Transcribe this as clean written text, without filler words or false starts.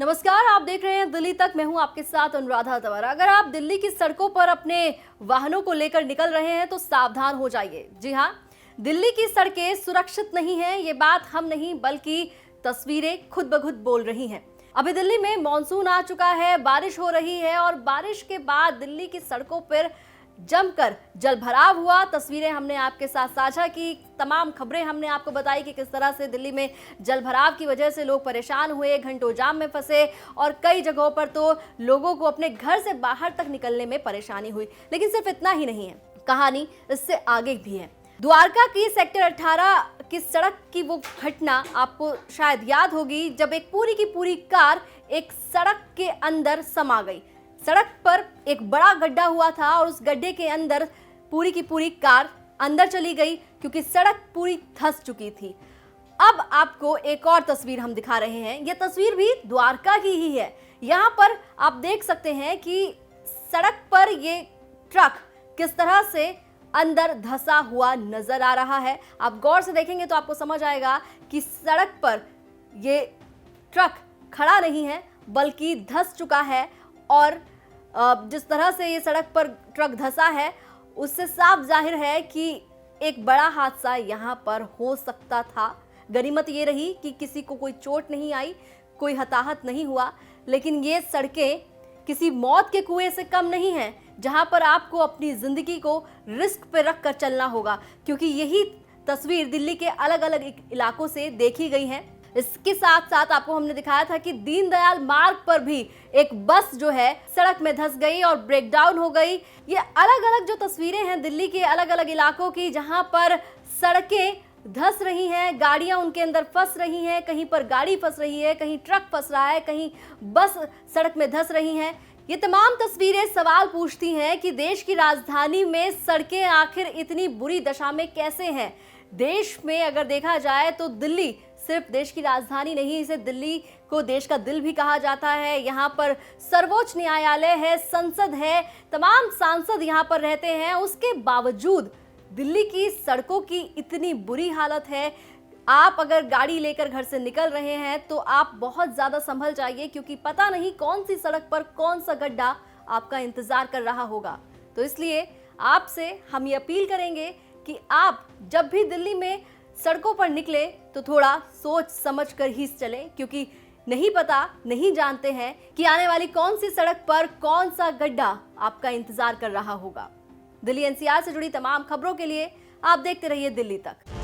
नमस्कार, आप देख रहे हैं दिल्ली तक। मैं हूं आपके साथ अनुराधा तंवर। अगर आप दिल्ली की सड़कों पर अपने वाहनों को लेकर निकल रहे हैं तो सावधान हो जाइए। जी हां, दिल्ली की सड़कें सुरक्षित नहीं हैं, ये बात हम नहीं बल्कि तस्वीरें खुद ब खुद बोल रही हैं। अभी दिल्ली में मॉनसून आ चुका है, बारिश हो रही है और बारिश के बाद दिल्ली की सड़कों पर जमकर जलभराव हुआ। तस्वीरें हमने आपके साथ साझा की, तमाम खबरें हमने आपको बताई कि किस तरह से दिल्ली में जलभराव की वजह से लोग परेशान हुए, घंटों जाम में फंसे और कई जगहों पर तो लोगों को अपने घर से बाहर तक निकलने में परेशानी हुई। लेकिन सिर्फ इतना ही नहीं है, कहानी इससे आगे भी है। द्वारका की सेक्टर 18 की सड़क की वो घटना आपको शायद याद होगी, जब एक पूरी की पूरी कार एक सड़क के अंदर समा गई। सड़क पर एक बड़ा गड्ढा हुआ था और उस गड्ढे के अंदर पूरी की पूरी कार अंदर चली गई क्योंकि सड़क पूरी धंस चुकी थी। अब आपको एक और तस्वीर हम दिखा रहे हैं। यह तस्वीर भी द्वारका की ही है। यहाँ पर आप देख सकते हैं कि सड़क पर ये ट्रक किस तरह से अंदर धंसा हुआ नजर आ रहा है। आप गौर से देखेंगे तो आपको समझ आएगा कि सड़क पर ये ट्रक खड़ा नहीं है बल्कि धंस चुका है और जिस तरह से ये सड़क पर ट्रक धंसा है उससे साफ जाहिर है कि एक बड़ा हादसा यहाँ पर हो सकता था। गनीमत ये रही कि किसी को कोई चोट नहीं आई, कोई हताहत नहीं हुआ। लेकिन ये सड़कें किसी मौत के कुएं से कम नहीं हैं, जहां पर आपको अपनी जिंदगी को रिस्क पे रख कर चलना होगा, क्योंकि यही तस्वीर दिल्ली के अलग अलग इलाकों से देखी गई है। इसके साथ साथ आपको हमने दिखाया था कि दीनदयाल मार्ग पर भी एक बस जो है सड़क में धंस गई और ब्रेकडाउन हो गई। ये अलग अलग जो तस्वीरें हैं दिल्ली के अलग अलग इलाकों की, जहां पर सड़कें धंस रही हैं, गाड़ियां उनके अंदर फंस रही हैं। कहीं पर गाड़ी फंस रही है, कहीं ट्रक फंस रहा है, कहीं बस सड़क में धंस रही हैं। ये तमाम तस्वीरें सवाल पूछती हैं कि देश की राजधानी में सड़कें आखिर इतनी बुरी दशा में कैसे हैं। देश में अगर देखा जाए तो दिल्ली सिर्फ देश की राजधानी नहीं, इसे दिल्ली को देश का दिल भी कहा जाता है। यहाँ पर सर्वोच्च न्यायालय है, संसद है, तमाम सांसद यहाँ पर रहते हैं। उसके बावजूद दिल्ली की सड़कों की इतनी बुरी हालत है। आप अगर गाड़ी लेकर घर से निकल रहे हैं तो आप बहुत ज़्यादा संभल जाइए, क्योंकि पता नहीं कौन सी सड़क पर कौन सा गड्ढा आपका इंतज़ार कर रहा होगा। तो इसलिए आपसे हम ये अपील करेंगे कि आप जब भी दिल्ली में सड़कों पर निकले तो थोड़ा सोच समझ कर ही चलें, क्योंकि नहीं पता, नहीं जानते हैं कि आने वाली कौन सी सड़क पर कौन सा गड्ढा आपका इंतजार कर रहा होगा। दिल्ली एनसीआर से जुड़ी तमाम खबरों के लिए आप देखते रहिए दिल्ली तक।